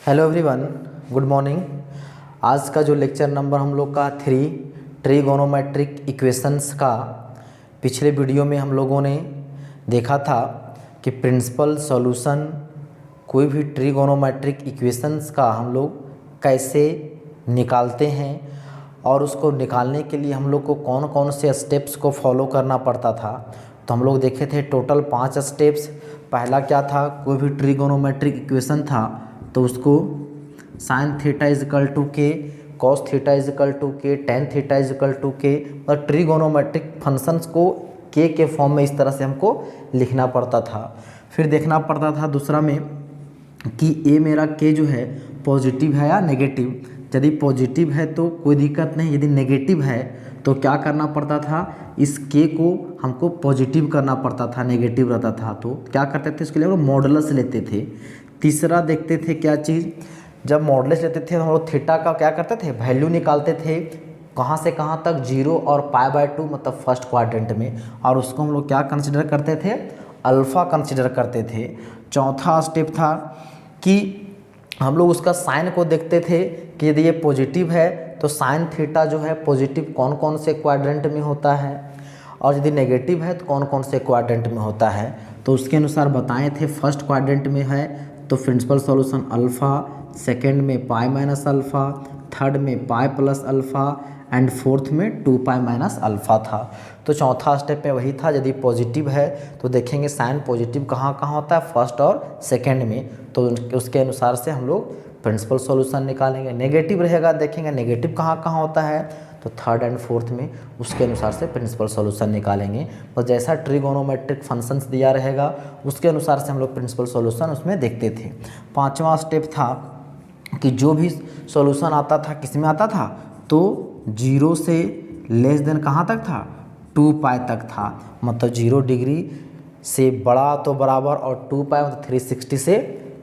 Hello everyone, good morning. आज का जो लेक्चर नंबर हम लोग का 3 ट्रिगोनोमेट्रिक इक्वेशंस का, पिछले वीडियो में हम लोगों ने देखा था कि प्रिंसिपल सॉल्यूशन कोई भी ट्रिगोनोमेट्रिक इक्वेशंस का हम लोग कैसे निकालते हैं और उसको निकालने के लिए हम लोग को कौन कौन से स्टेप्स को फॉलो करना पड़ता था। तो हम लोग देखे थे टोटल 5 स्टेप्स। पहला क्या था, कोई भी ट्रिगोनोमेट्रिक इक्वेशन था तो उसको साइन थीटा इजकल टू के, कॉस थीटा इजकल टू के, टेन थीटा इजकल टू के, और ट्रिगोनोमेट्रिक फंक्शंस को के फॉर्म में इस तरह से हमको लिखना पड़ता था। फिर देखना पड़ता था दूसरा में कि ए मेरा के जो है पॉजिटिव है या नेगेटिव। यदि पॉजिटिव है तो कोई दिक्कत नहीं, यदि नेगेटिव है तो क्या करना पड़ता था, इस के को हमको पॉजिटिव करना पड़ता था, नेगेटिव रहता था तो क्या करते थे, इसके लिए हम लोग मॉडुलस लेते थे। तीसरा देखते थे क्या चीज़, जब मॉडुलस लेते थे हम लोग थीटा का क्या करते थे, वैल्यू निकालते थे कहाँ से कहाँ तक, 0 और π/2 मतलब फर्स्ट क्वाड्रेंट में, और उसको हम लोग क्या कंसिडर करते थे, अल्फ़ा कंसिडर करते थे। चौथा स्टेप था कि हम लोग उसका साइन को देखते थे कि यदि ये पॉजिटिव है तो साइन थीटा जो है पॉजिटिव कौन कौन से क्वाड्रेंट में होता है, और यदि नेगेटिव है तो कौन कौन से क्वाड्रेंट में होता है। तो उसके अनुसार बताए थे, फर्स्ट क्वाड्रेंट में है तो प्रिंसिपल सॉल्यूशन अल्फ़ा, सेकेंड में पाई माइनस अल्फ़ा, थर्ड में pi plus alpha, and fourth में 2 पाई माइनस अल्फ़ा था। तो चौथा स्टेप में वही था, यदि पॉजिटिव है तो देखेंगे साइन पॉजिटिव कहाँ कहाँ होता है, फर्स्ट और सेकेंड में, तो उसके अनुसार से हम लोग प्रिंसिपल सॉल्यूशन निकालेंगे। नेगेटिव रहेगा, देखेंगे नेगेटिव कहाँ कहाँ होता है, तो थर्ड एंड फोर्थ में, उसके अनुसार से प्रिंसिपल सॉल्यूशन निकालेंगे। तो जैसा ट्रिगोनोमेट्रिक फंक्शंस दिया रहेगा उसके अनुसार से हम लोग प्रिंसिपल सॉल्यूशन उसमें देखते थे। पांचवा स्टेप था कि जो भी सॉल्यूशन आता था किस में आता था, तो 0 से लेस देन कहाँ तक था, 2 पाई तक था, मतलब 0 डिग्री से बड़ा तो बराबर और 2 पाई मतलब 360 से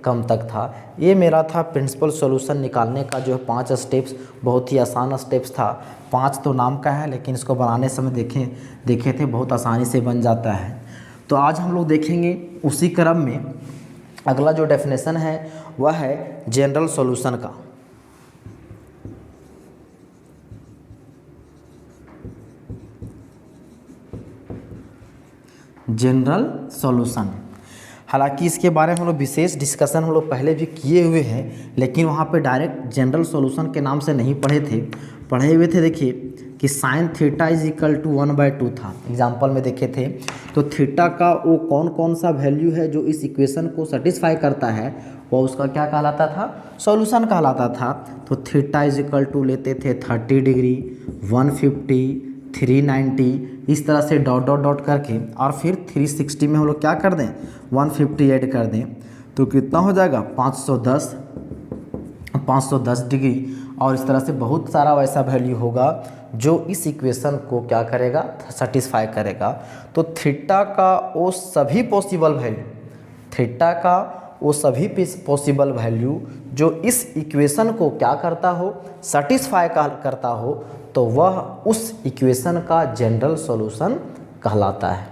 कम तक था। ये मेरा था प्रिंसिपल सॉल्यूशन निकालने का जो है 5 स्टेप्स, बहुत ही आसान स्टेप्स था। 5 तो नाम का है लेकिन इसको बनाने समय देखे थे बहुत आसानी से बन जाता है। तो आज हम लोग देखेंगे उसी क्रम में अगला जो डेफिनेशन है वह है जनरल सॉल्यूशन का। जनरल सॉल्यूशन, हालांकि इसके बारे में हम लोग विशेष डिस्कशन हम लोग पहले भी किए हुए हैं, लेकिन वहाँ पे डायरेक्ट जनरल सॉल्यूशन के नाम से नहीं पढ़े हुए थे। देखिए कि sine theta is equal to 1/2 था, एग्जाम्पल में देखे थे। तो थीटा का वो कौन कौन सा वैल्यू है जो इस इक्वेशन को सेटिस्फाई करता है, वो उसका क्या कहलाता था, सॉल्यूशन कहलाता था। तो थीटा इज इक्वल टू लेते थे 30 डिग्री, 150, 390, इस तरह से डॉट डॉट डॉट करके, और फिर 360 में हम लोग क्या कर दें, 150 ऐड कर दें, तो कितना हो जाएगा 510 डिग्री। और इस तरह से बहुत सारा वैसा वैल्यू होगा जो इस इक्वेशन को क्या करेगा, सेटिस्फाई करेगा। तो थीटा का वो सभी पॉसिबल वैल्यू, थीटा का वो सभी पॉसिबल वैल्यू जो इस इक्वेशन को क्या करता हो, सेटिस्फाई करता हो, तो वह उस इक्वेशन का जनरल सॉल्यूशन कहलाता है।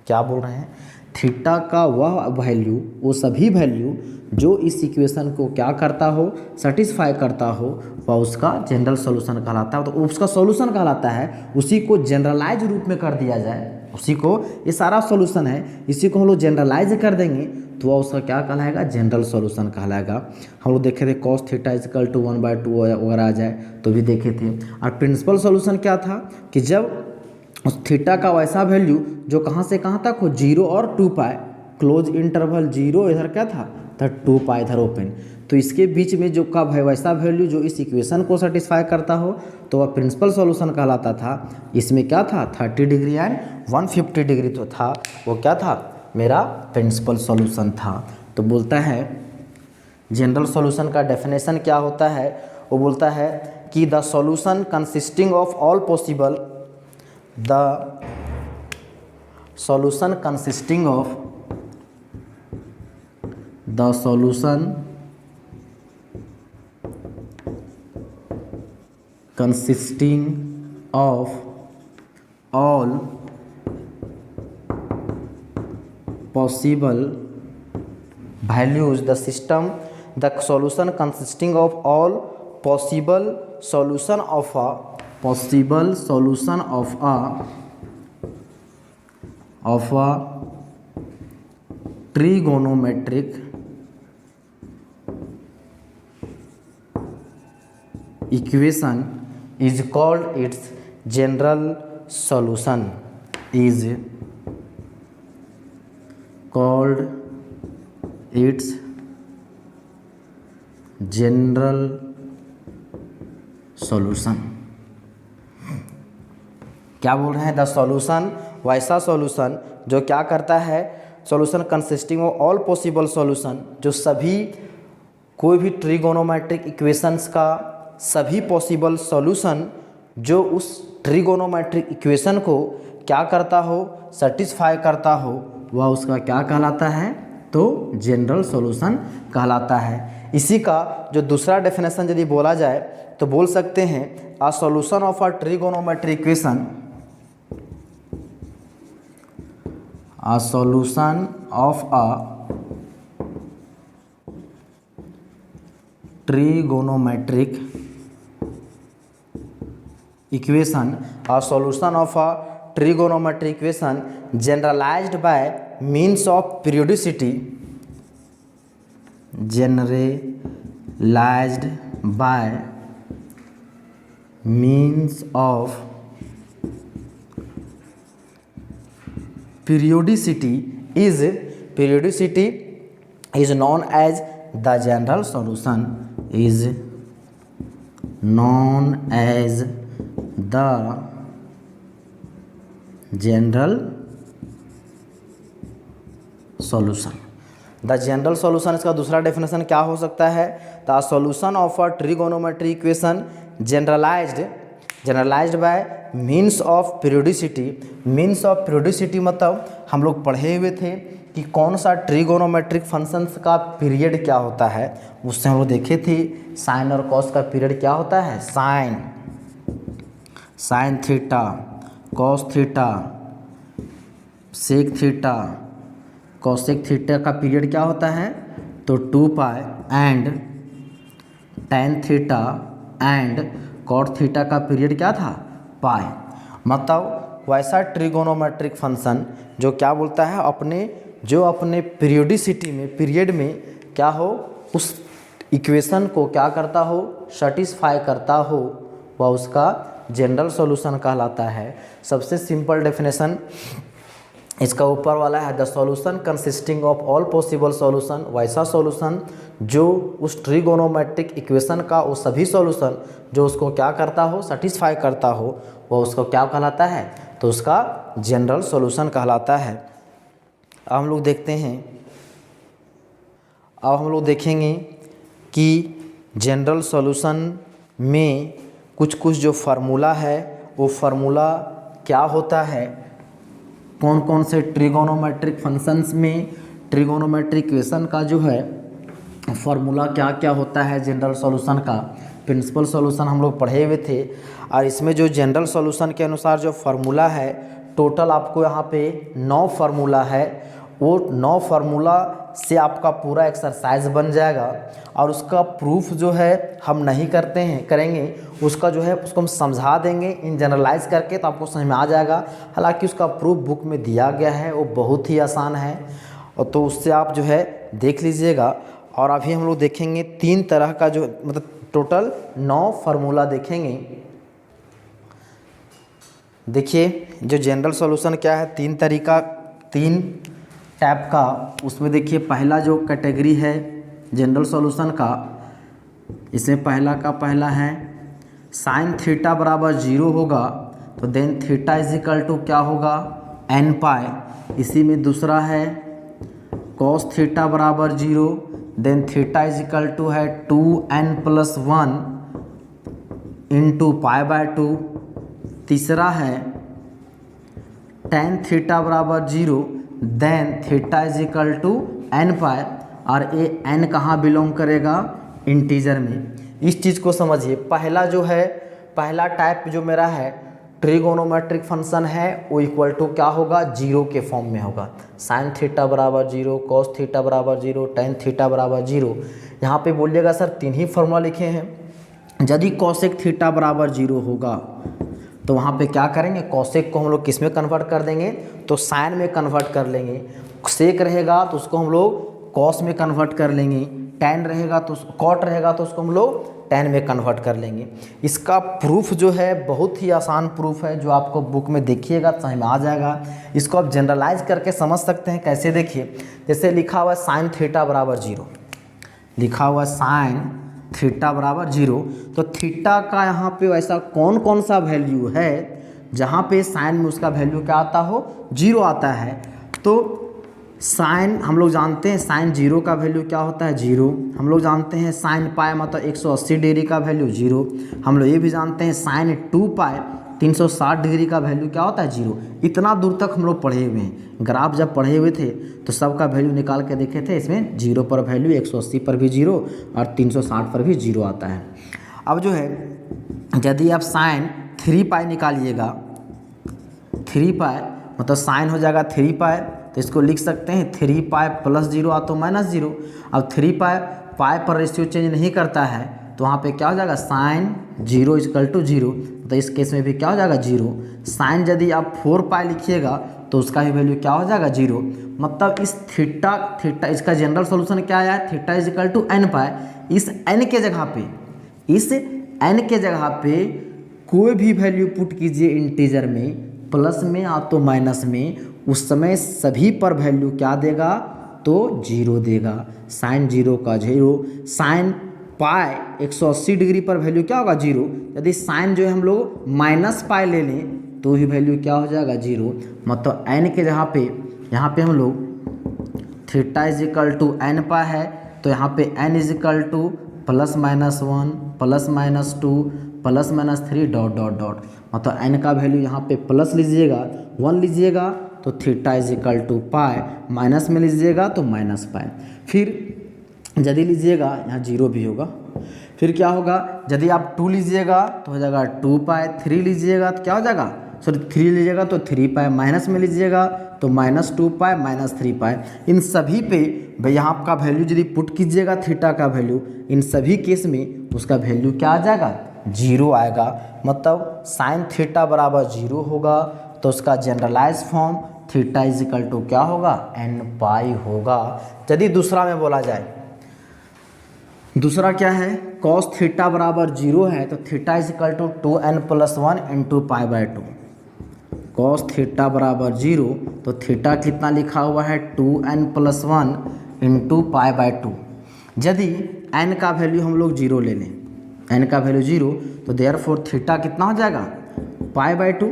क्या बोल रहे हैं, थीटा का वह वैल्यू, वो सभी वैल्यू जो इस इक्वेशन को क्या करता हो, सेटिस्फाई करता हो, वह उसका जनरल सॉल्यूशन कहलाता है। तो उसका सॉल्यूशन कहलाता है, उसी को जनरलाइज रूप में कर दिया जाए, उसी को, ये सारा सॉल्यूशन है, इसी को हम लोग जनरलाइज कर देंगे तो वह उसका क्या कहलाएगा, जनरल सॉल्यूशन कहलाएगा। हम लोग देखे थे कॉस थीटा इजकल टू 1/2 वगैरह आ जाए तो भी देखे थे। और प्रिंसिपल सॉल्यूशन क्या था कि जब उस थीटा का वैसा वैल्यू जो कहाँ से कहाँ तक हो, 0 और 2 पाई, क्लोज इंटरवल 0 इधर क्या था, 2 पाई इधर ओपन, तो इसके बीच में जो का वैसा वैल्यू जो इस इक्वेशन को सेटिस्फाई करता हो तो वह प्रिंसिपल सॉल्यूशन कहलाता था। इसमें क्या था, 30 डिग्री एंड 150 डिग्री तो था, वो क्या था, मेरा प्रिंसिपल सॉल्यूशन था। तो बोलता है जनरल सॉल्यूशन का डेफिनेशन क्या होता है, वो बोलता है कि the solution consisting of all possible, the solution consisting of, the solution consisting of all possible values, the system the solution consisting of all possible solution of a trigonometric equation is called its general solution, is called its general solution। क्या बोल रहे हैं? The solution, वैसा solution जो क्या करता है, solution consisting of all possible solution, जो सभी कोई भी ट्रिगोनोमेट्रिक इक्वेशंस का सभी पॉसिबल सॉल्यूशन जो उस ट्रिगोनोमेट्रिक इक्वेशन को क्या करता हो, सेटिस्फाई करता हो, वह उसका क्या कहलाता है? तो जनरल सॉल्यूशन कहलाता है। इसी का जो दूसरा डेफिनेशन यदि बोला जाए तो बोल सकते हैं a solution of a trigonometric equation, a solution of a trigonometric equation, a solution of a trigonometric equation generalized by means of periodicity, generalized by means of periodicity is known as the general solution, is known as the general solution। The general solution, इसका दूसरा definition क्या हो सकता है? The solution of a trigonometric equation generalized by means of periodicity. Means of periodicity मतलब हम लोग पढ़े हुए थे कि कौन सा ट्रिगोनोमेट्रिक फंक्शंस का पीरियड क्या होता है, उससे हम लोग देखे थे साइन और कॉस का पीरियड क्या होता है। Sine theta, cos theta, sec theta, cosec theta का पीरियड क्या होता है? तो 2 pi and tan theta and cot theta का पीरियड क्या था? पाई। मतलब वैसा ट्रिगोनोमेट्रिक फंक्शन जो क्या बोलता है, अपने पीरियोडिसिटी में, पीरियड में क्या हो, उस इक्वेशन को क्या करता हो, सेटिस्फाई करता हो, वह उसका जनरल सॉल्यूशन कहलाता है। सबसे सिंपल डेफिनेशन इसका ऊपर वाला है, the solution consisting of all possible solution, वैसा सॉल्यूशन जो उस ट्रिगोनोमेट्रिक इक्वेशन का वो सभी सॉल्यूशन जो उसको क्या करता हो, सेटिस्फाई करता हो, वह उसको क्या कहलाता है? तो उसका जनरल सॉल्यूशन कहलाता है। अब हम लोग देखते हैं, अब हम लोग देखेंगे कि जनरल सॉल्यूशन में कुछ जो फार्मूला है वो फार्मूला क्या होता है, कौन कौन से ट्रिगोनोमेट्रिक फंक्शंस में ट्रिगोनोमेट्रिक इक्वेशन का जो है फार्मूला क्या क्या होता है, जनरल सॉल्यूशन का प्रिंसिपल सॉल्यूशन हम लोग पढ़े हुए थे। और इसमें जो जनरल सॉल्यूशन के अनुसार जो फार्मूला है, टोटल आपको यहाँ पे 9 फार्मूला है। वो 9 फार्मूला से आपका पूरा एक्सरसाइज बन जाएगा और उसका प्रूफ जो है हम नहीं करेंगे, उसका जो है उसको हम समझा देंगे इन जनरलाइज करके, तो आपको समझ में आ जाएगा। हालांकि उसका प्रूफ बुक में दिया गया है, वो बहुत ही आसान है, और तो उससे आप जो है देख लीजिएगा। और अभी हम लोग देखेंगे 3 तरह का जो मतलब टोटल 9 फार्मूला देखेंगे। देखिए जो जनरल सॉल्यूशन क्या है, 3 टाइप का। उसमें देखिए पहला जो कैटेगरी है जनरल सॉल्यूशन का, इसमें पहला है साइन थीटा बराबर 0 होगा तो then theta is equal to क्या होगा, n पाई। इसी में दूसरा है कॉस थीटा बराबर 0, then theta is equal to है 2n+1 इंटू π/2। तीसरा है टेन थीटा बराबर 0, then theta is equal to n pi, और ये n कहाँ बिलोंग करेगा, इंटीजर में। इस चीज़ को समझिए। पहला जो है, पहला टाइप जो मेरा है ट्रिगोनोमेट्रिक फंक्शन है वो इक्वल टू क्या होगा, जीरो के फॉर्म में होगा। साइन थीटा बराबर जीरो, कॉस थीटा बराबर जीरो, टेन थीटा बराबर जीरो। यहाँ पे बोलिएगा सर तीन ही फॉर्मूला लिखे हैं। यदि कॉसेक थीटा बराबर जीरो होगा तो वहाँ पे क्या करेंगे, कॉसेक को हम लोग किस में कन्वर्ट कर देंगे, तो साइन में कन्वर्ट कर लेंगे। सेक रहेगा तो उसको हम लोग कॉस में कन्वर्ट कर लेंगे, टेन रहेगा तो कॉट रहेगा तो उसको हम लोग टेन में कन्वर्ट कर लेंगे। इसका प्रूफ जो है बहुत ही आसान प्रूफ है, जो आपको बुक में देखिएगा समझ में आ जाएगा। इसको आप जनरलाइज करके समझ सकते हैं। कैसे, देखिए जैसे लिखा हुआ है साइन थीटा बराबर जीरो, लिखा हुआ है साइन थीटा बराबर जीरो, तो थीटा का यहाँ पे वैसा कौन कौन सा वैल्यू है जहाँ पे साइन में उसका वैल्यू क्या आता हो, जीरो आता है। तो साइन हम लोग जानते हैं साइन जीरो का वैल्यू क्या होता है, जीरो। हम लोग जानते हैं साइन पाई मतलब 180 डिग्री का वैल्यू जीरो। हम लोग ये भी जानते हैं साइन 2 पाई 360 डिग्री का वैल्यू क्या होता है, जीरो। इतना दूर तक हम लोग पढ़े हुए हैं। ग्राफ जब पढ़े हुए थे तो सबका वैल्यू निकाल के देखे थे। इसमें जीरो पर वैल्यू 180 पर भी जीरो और 360 पर भी जीरो आता है। अब जो है यदि आप साइन 3 पाई निकालिएगा, 3 पाई मतलब साइन हो जाएगा 3 पाई, तो इसको लिख सकते हैं 3 पाई प्लस जीरो आ तो माइनस जीरो। अब 3 पाई पर रेशियो चेंज नहीं करता है तो वहाँ पे क्या हो जाएगा, sine zero is equal to zero, तो इस केस में भी क्या हो जाएगा, जीरो। साइन यदि आप 4 पाई लिखिएगा तो उसका भी वैल्यू क्या हो जाएगा, जीरो। मतलब इस थीटा इसका जनरल सोल्यूशन क्या आया है, थीटा इजकल टू एन पाई। इस एन के जगह पे कोई भी वैल्यू पुट कीजिए इंटीजर में, प्लस में या तो माइनस में, उस समय सभी पर वैल्यू क्या देगा, तो जीरो देगा। साइन जीरो का जीरो, साइन पाई 180 डिग्री पर वैल्यू क्या होगा, जीरो। यदि साइन जो है हम लोग माइनस पाई ले लें तो ही वैल्यू क्या हो जाएगा, जीरो। मतलब एन के जगह पे यहाँ पे हम लोग theta is equal to n pi है, तो यहाँ पे n is equal to plus minus 1 plus minus 2 plus minus 3 dot dot dot. मतलब एन का वैल्यू यहाँ पे प्लस लीजिएगा 1 लीजिएगा तो theta is equal to pi, minus में लीजिएगा तो माइनस पाई। फिर यदि लीजिएगा यहाँ जीरो भी होगा। फिर क्या होगा, यदि आप 2 लीजिएगा तो हो जाएगा 2 पाई, 3 लीजिएगा तो क्या हो जाएगा, सॉरी 3 लीजिएगा तो 3 पाई, माइनस में लीजिएगा तो माइनस 2 पाई माइनस 3 पाई। इन सभी पे भाई यहाँ आपका वैल्यू यदि पुट कीजिएगा थीटा का वैल्यू, इन सभी केस में उसका वैल्यू क्या आ जाएगा, जीरो आएगा। मतलब साइन थीटा बराबर जीरो होगा तो उसका generalise form theta is equal to क्या होगा, एन पाई होगा। यदि दूसरा में बोला जाए, दूसरा क्या है, कॉस थीटा बराबर जीरो है तो theta is equal to 2n plus 1 into pi by 2। Cos theta बराबर जीरो तो थीटा कितना लिखा हुआ है, 2n plus 1 into pi by 2। यदि n का वैल्यू हम लोग जीरो ले लें, n का वैल्यू जीरो, तो देयरफॉर थीटा कितना हो जाएगा, पाई बाय 2।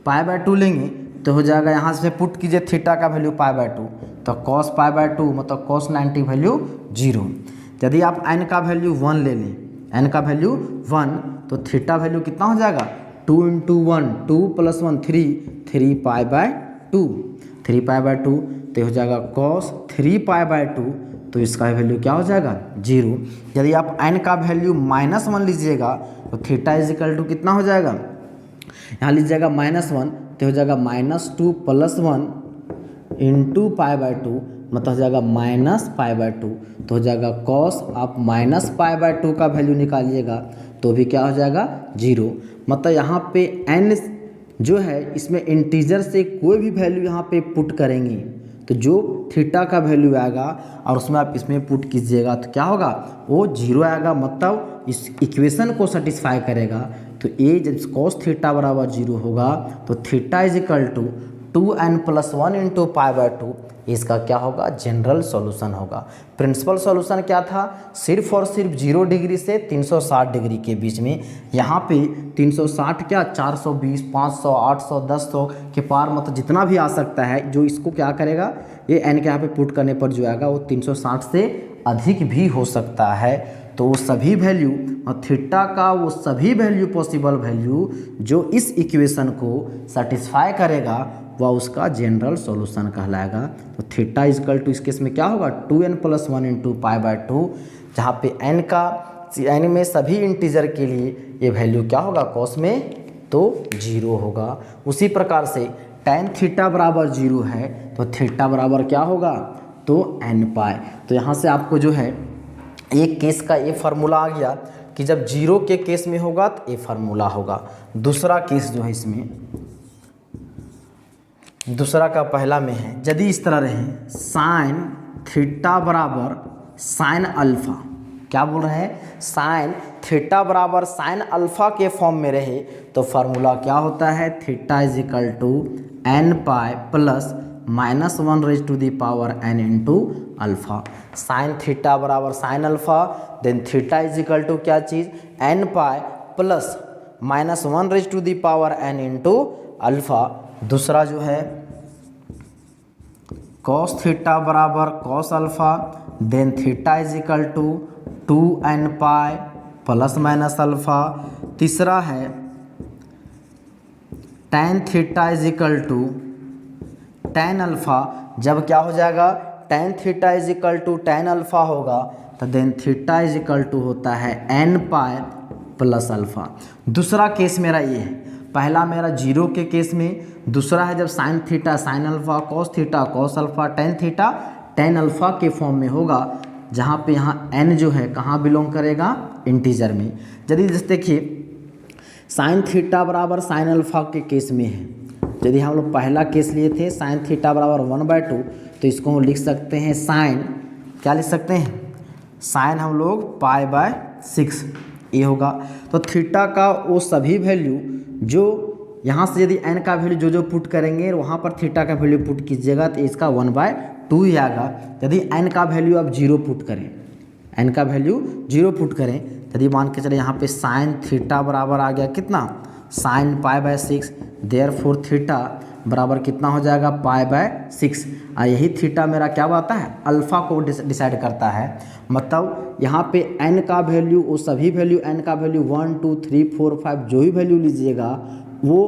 पाई बाय 2 लेंगे तो हो जाएगा, यहाँ से पुट कीजिए थीटा का वैल्यू पाई बाय 2, तो कॉस पाई बाय 2 मतलब कॉस 90 वैल्यू जीरो। यदि आप n का वैल्यू 1 ले लें, n का वैल्यू 1, तो थीटा वैल्यू कितना हो जाएगा, 2 into 1 2 plus 1 3 pi by 2, 3 pi by 2 तो हो जाएगा कॉस 3 पाई बाय 2, तो इसका वैल्यू क्या हो जाएगा, जीरो। यदि आप n का वैल्यू -1 लीजिएगा तो थीटा इज इक्वल टू कितना हो जाएगा, यहाँ लीजिएगा -1 तो हो जाएगा -2 प्लस 1 इंटू पाई बाय 2, मतलब हो जाएगा माइनस पाई बाय 2, तो हो जाएगा कॉस। आप माइनस पाई बाय 2 का वैल्यू निकालिएगा तो भी क्या हो जाएगा, जीरो। मतलब यहाँ पे n जो है इसमें इंटीजर से कोई भी वैल्यू यहाँ पे पुट करेंगे तो जो थीटा का वैल्यू आएगा और उसमें आप इसमें पुट कीजिएगा तो क्या होगा, वो जीरो आएगा। मतलब इस इक्वेशन को सेटिस्फाई करेगा। तो ए जब कॉस थीटा बराबर जीरो होगा तो theta is equal to 2n plus 1 into pi by 2, इसका क्या होगा, जनरल सॉल्यूशन होगा। प्रिंसिपल सॉल्यूशन क्या था, सिर्फ और सिर्फ 0 डिग्री से 360 डिग्री के बीच में। यहाँ पे 360 क्या 420 500 800 1100 के पार, मतलब जितना भी आ सकता है, जो इसको क्या करेगा, ये n के यहाँ पे पुट करने पर जो आएगा वो 360 से अधिक भी हो सकता है। तो वो सभी वैल्यू और थीटा का वो सभी वैल्यू पॉसिबल वैल्यू जो इस इक्वेशन को सेटिस्फाई करेगा वह उसका जनरल सॉल्यूशन कहलाएगा। तो थीटा इजकल टू इस केस में क्या होगा, 2n plus 1 into pi by 2, जहाँ पे n में सभी इंटीजर के लिए ये वैल्यू क्या होगा, कॉस में तो 0 होगा। उसी प्रकार से tan थीटा बराबर 0 है तो थीटा बराबर क्या होगा, तो n पाई। तो यहाँ से आपको जो है एक केस का ये फार्मूला आ गया कि जब 0 के केस में होगा तो ये फार्मूला होगा। दूसरा केस जो है इसमें, दूसरा का पहला में है, यदि इस तरह रहे साइन थीटा बराबर साइन अल्फा, क्या बोल रहे हैं, साइन थीटा बराबर साइन अल्फा के फॉर्म में रहे तो फार्मूला क्या होता है, theta is equal to n pi plus -1 n into alpha. Sine theta बराबर sine alpha, then theta is equal to क्या चीज़, n pi plus -1 n into alpha. दूसरा जो है कॉस थीटा बराबर cos alpha, then theta is equal to 2n pi plus minus alpha. तीसरा है tan theta is equal to tan alpha, जब क्या हो जाएगा, tan theta is equal to tan alpha होगा तो then theta is equal to होता है n पाई प्लस अल्फा। दूसरा केस मेरा ये है, पहला मेरा 0 के केस में, दूसरा है जब sine theta sine alpha, cos theta cos alpha, tan theta tan alpha के फॉर्म में होगा, जहाँ पे यहाँ n जो है कहाँ बिलोंग करेगा, इंटीजर में। यदि जैसे देखिए साइन थीटा बराबर साइन अल्फा के केस में है, यदि हम लोग पहला केस लिए थे साइन थीटा बराबर 1/2 तो इसको हम लिख सकते हैं साइन, क्या लिख सकते हैं, साइन हम लोग π/6 ये होगा। तो थीटा का वो सभी वैल्यू जो यहाँ से यदि n का वैल्यू जो पुट करेंगे वहाँ पर थीटा का वैल्यू पुट कीजिएगा तो इसका 1/2 ही आएगा। यदि n का वैल्यू आप 0 पुट करें, n का वैल्यू 0 पुट करें, यदि मान के चले यहाँ पे साइन थीटा बराबर आ गया कितना, साइन π/6, देयरफॉर थीटा बराबर कितना हो जाएगा, π/6। और यही थीटा मेरा क्या बताता है, अल्फ़ा को डिसाइड करता है। मतलब यहाँ पे n का वैल्यू, वो सभी वैल्यू n का वैल्यू 1 2 3 4 5 जो भी वैल्यू लीजिएगा वो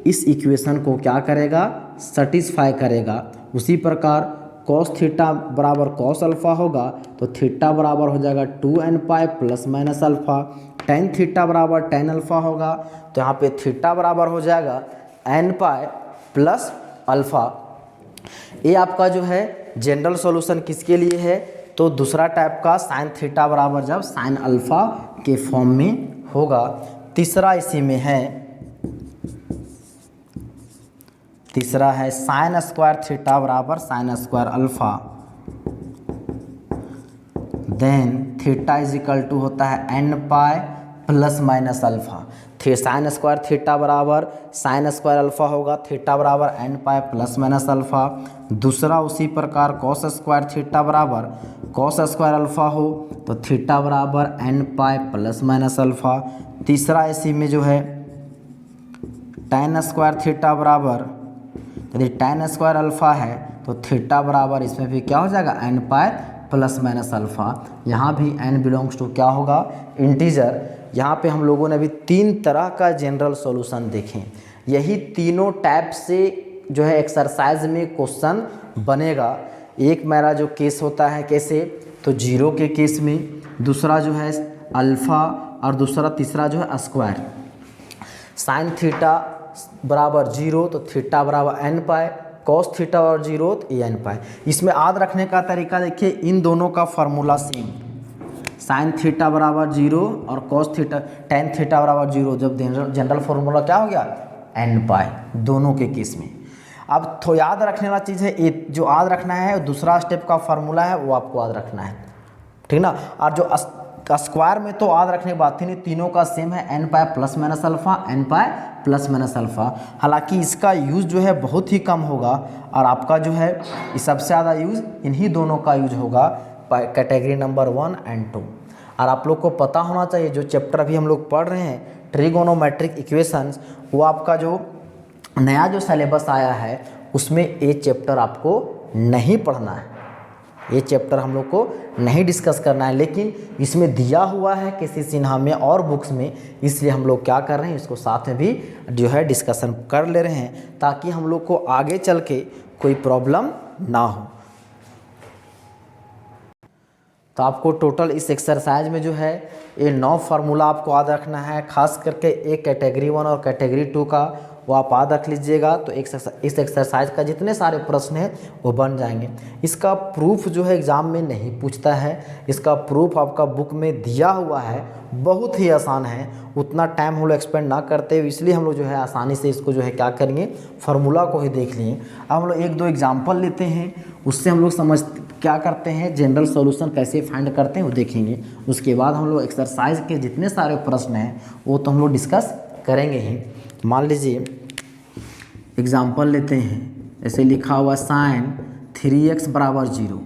इस इक्वेशन को क्या करेगा, सेटिस्फाई करेगा। उसी प्रकार कॉस थीटा बराबर कॉस अल्फ़ा होगा तो थीटा बराबर हो जाएगा 2n pi plus minus alpha. tan theta बराबर tan अल्फ़ा होगा तो यहाँ पे थीटा बराबर हो जाएगा n पाई प्लस अल्फ़ा। ये आपका जो है जनरल सॉल्यूशन किसके लिए है, तो दूसरा टाइप का साइन थीटा बराबर जब साइन अल्फ़ा के फॉर्म में होगा। तीसरा इसी में है, तीसरा है साइन स्क्वायर थीटा बराबर sine square alpha, then theta is equal to होता है n pi plus minus alpha. Sine square theta बराबर साइन स्क्वायर अल्फ़ा होगा, थीटा बराबर n pi plus minus alpha. दूसरा उसी प्रकार कॉस स्क्वायर थीटा बराबर कॉस स्क्वायर अल्फ़ा हो तो थीटा बराबर n pi plus minus alpha. तीसरा इसी में जो है tan स्क्वायर थीटा बराबर, यदि tan स्क्वायर अल्फ़ा है तो थीटा बराबर इसमें भी क्या हो जाएगा, n pi plus minus alpha. यहाँ भी n बिलोंग्स टू क्या होगा, इंटीजर। यहाँ पे हम लोगों ने अभी 3 तरह का जनरल सॉल्यूशन देखें, यही तीनों टाइप से जो है एक्सरसाइज में क्वेश्चन बनेगा। एक मेरा जो केस होता है कैसे, तो 0 के केस में, दूसरा जो है अल्फ़ा और दूसरा तीसरा जो है स्क्वायर। साइन थीटा बराबर 0 तो थीटा बराबर n पाई, कॉस थीटा बराबर 0 तो n पाई। इसमें याद रखने का तरीका देखिए, इन दोनों का फार्मूला सेम, साइन थीटा बराबर 0 और कॉस थीटा tan थीटा बराबर 0, जब जनरल फार्मूला क्या हो गया, n पाई, दोनों के केस में। अब तो याद रखने वाला चीज़ है, ये जो याद रखना है दूसरा स्टेप का फार्मूला है वो आपको याद रखना है, ठीक ना। और जो स्क्वायर में तो याद रखने की बात ही नहीं, तीनों का सेम है, n pi plus minus alpha, n pi plus minus alpha. हालांकि इसका यूज़ जो है बहुत ही कम होगा और आपका जो है ये सबसे ज़्यादा यूज़ इन्हीं दोनों का यूज होगा, कैटेगरी नंबर 1 और 2। और आप लोग को पता होना चाहिए जो चैप्टर अभी हम लोग पढ़ रहे हैं ट्रिगोनोमेट्रिक इक्वेशंस, वो आपका जो नया जो सिलेबस आया है उसमें ये चैप्टर आपको नहीं पढ़ना है, ये चैप्टर हम लोग को नहीं डिस्कस करना है, लेकिन इसमें दिया हुआ है किसी सिन्हा में और बुक्स में, इसलिए हम लोग क्या कर रहे हैं, इसको साथ में भी जो है डिस्कशन कर ले रहे हैं ताकि हम लोग को आगे चल के कोई प्रॉब्लम ना हो। तो आपको टोटल इस एक्सरसाइज में जो है ये 9 फार्मूला आपको याद रखना है। खास करके एक कैटेगरी 1 और कैटेगरी 2 का वो आप याद रख लीजिएगा, तो इस एक्सरसाइज का जितने सारे प्रश्न हैं वो बन जाएंगे। इसका प्रूफ जो है एग्ज़ाम में नहीं पूछता है, इसका प्रूफ आपका बुक में दिया हुआ है, बहुत ही आसान है। उतना टाइम हम लोग एक्सपेंड ना करते हुए इसलिए हम लोग जो है आसानी से इसको जो है क्या करेंगे, फार्मूला को ही देख लिए। अब हम लोग 1-2 एग्जाम्पल लेते हैं, उससे हम लोग समझ क्या करते हैं, जनरल सॉल्यूशन कैसे फाइंड करते हैं वो देखेंगे। उसके बाद हम लोग एक्सरसाइज के जितने सारे प्रश्न हैं वो तो हम लोग डिस्कस करेंगे ही। मान लीजिए एग्जाम्पल लेते हैं, ऐसे लिखा हुआ साइन 3x बराबर 0,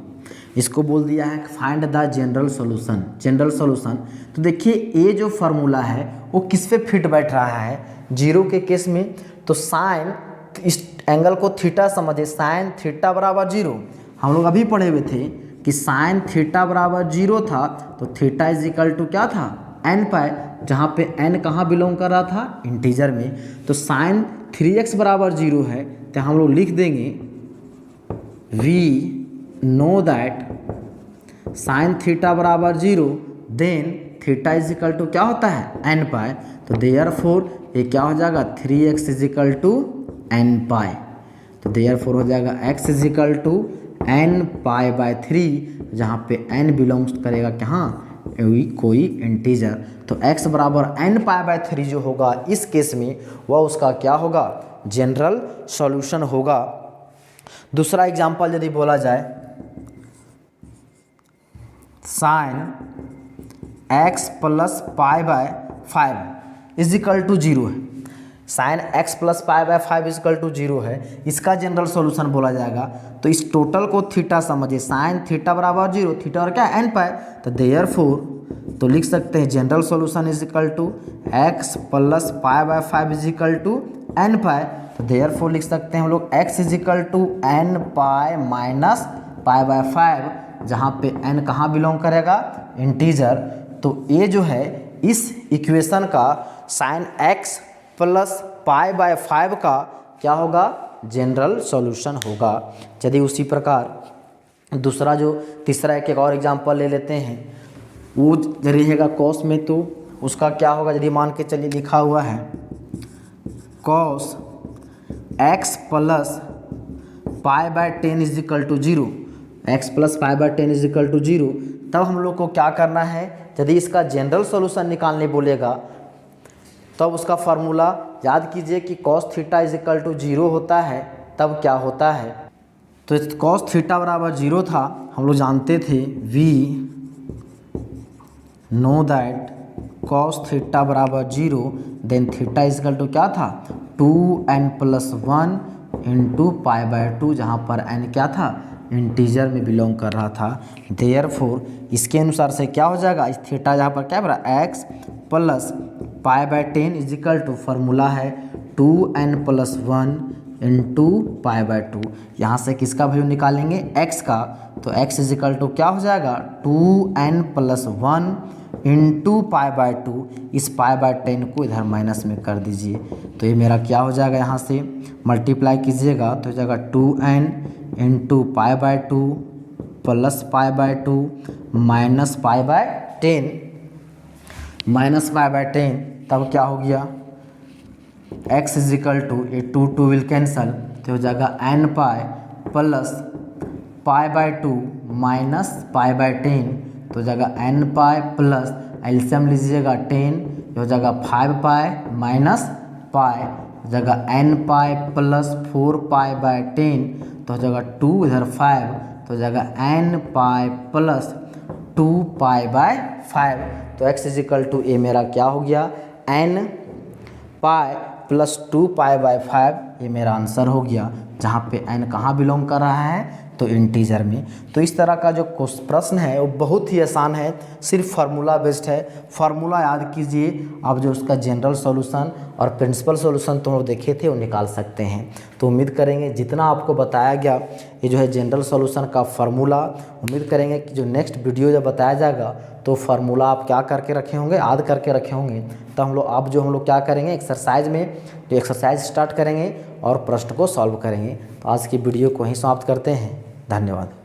इसको बोल दिया है find the general solution. General solution तो देखिए ये जो फार्मूला है वो किस पे फिट बैठ रहा है, 0 के केस में। तो साइन, इस एंगल को थीटा समझे, साइन थीटा बराबर 0। हम लोग अभी पढ़े हुए थे कि साइन थीटा बराबर 0 था, तो थीटा इज इक्वल टू क्या था, n पाई, जहाँ पे n कहाँ बिलोंग कर रहा था, इंटीजर में। तो साइन 3x बराबर 0 है, तो हम लोग लिख देंगे we know that sine theta बराबर 0 then theta is equal to क्या होता है, n पाई। तो देयरफॉर ये क्या हो जाएगा, 3x is equal to n pi. तो देयरफॉर हो जाएगा x is equal to n pi by 3, जहाँ पे n बिलोंग्स करेगा कहाँ, कोई इंटीजर। तो x बराबर n पाई बाय 3 जो होगा इस केस में वह उसका क्या होगा, जनरल सॉल्यूशन होगा। दूसरा एग्जांपल यदि बोला जाए, sine x plus pi by 5 is equal to 0 है। Sine x plus pi by 5 is equal to 0 है, इसका जनरल सॉल्यूशन बोला जाएगा। तो इस टोटल को थीटा समझिए, साइन थीटा बराबर 0, थीटा और क्या n पाई। तो देयरफॉर तो लिख सकते हैं general solution is equal to x plus pi by 5 is equal to n pi. तो देयरफॉर लिख सकते हैं हम लोग x is equal to n pi minus pi by 5, जहाँ पे n कहाँ बिलोंग करेगा, इंटीजर। तो ये जो है इस इक्वेशन का sine x plus pi by 5 का क्या होगा, जनरल सॉल्यूशन होगा। यदि उसी प्रकार दूसरा जो तीसरा एक और एग्जांपल ले लेते हैं, वो रहेगा कॉस में, तो उसका क्या होगा, यदि मान के चलिए लिखा हुआ है cos x plus pi by 10 is equal to 0, x plus pi by 10 is equal to 0, तब हम लोग को क्या करना है, यदि इसका जनरल सॉल्यूशन निकालने बोलेगा तब उसका फार्मूला याद कीजिए कि cos theta is equal to 0 होता है, तब क्या होता है। तो कॉस थीटा बराबर 0 था, हम लोग जानते थे we know that cos theta बराबर 0 then theta is equal to क्या था, 2n plus 1 into pi by 2, जहाँ पर n क्या था, इंटीजर में बिलोंग कर रहा था। देयरफॉर इसके अनुसार से क्या हो जाएगा, इस थीटा जहाँ पर क्या बरा x plus pi by 10 is equal to formula है 2n plus 1 into pi by 2। यहाँ से किसका वैल्यू निकालेंगे, x का। तो x इज इक्वल टू क्या हो जाएगा, 2n plus 1 into pi by 2। इस पाई बाय 10 को इधर माइनस में कर दीजिए, तो ये मेरा क्या हो जाएगा, यहाँ से मल्टीप्लाई कीजिएगा तो हो जाएगा 2n into pi by 2 plus pi by 2 minus pi by 10, minus pi by 10, तब क्या हो गया, x इज इक्वल टू, ये 2 विल कैंसल, तो हो जाएगा n pi plus pi by 2 minus pi by 10, तो हो जाएगा n पाई प्लस एलसीएम लीजिएगा 10, हो जाएगा 5 पाई माइनस पाई, हो जाएगा n pi plus 4 pi by 10, तो हो जाएगा 2 इधर 5, तो हो जाएगा n pi plus 2 pi by 5। तो x इज इक्वल टू ये मेरा क्या हो गया, n pi plus 2 pi by 5, ये मेरा आंसर हो गया, जहाँ पे n कहाँ बिलोंग कर रहा है, तो इंटीजर में। तो इस तरह का जो प्रश्न है वो बहुत ही आसान है, सिर्फ फार्मूला बेस्ड है। फार्मूला याद कीजिए, आप जो उसका जनरल सॉल्यूशन और प्रिंसिपल सॉल्यूशन तो हम देखे थे वो निकाल सकते हैं। तो उम्मीद करेंगे जितना आपको बताया गया ये जो है जनरल सॉल्यूशन का फार्मूला, उम्मीद करेंगे कि जो नेक्स्ट वीडियो जब बताया जाएगा तो फार्मूला आप क्या करके रखे होंगे, याद करके रखे होंगे। तो हम लोग क्या करेंगे, एक्सरसाइज में तो एक्सरसाइज स्टार्ट करेंगे और प्रश्न को सॉल्व करेंगे। तो आज की वीडियो को ही समाप्त करते हैं। धन्यवाद।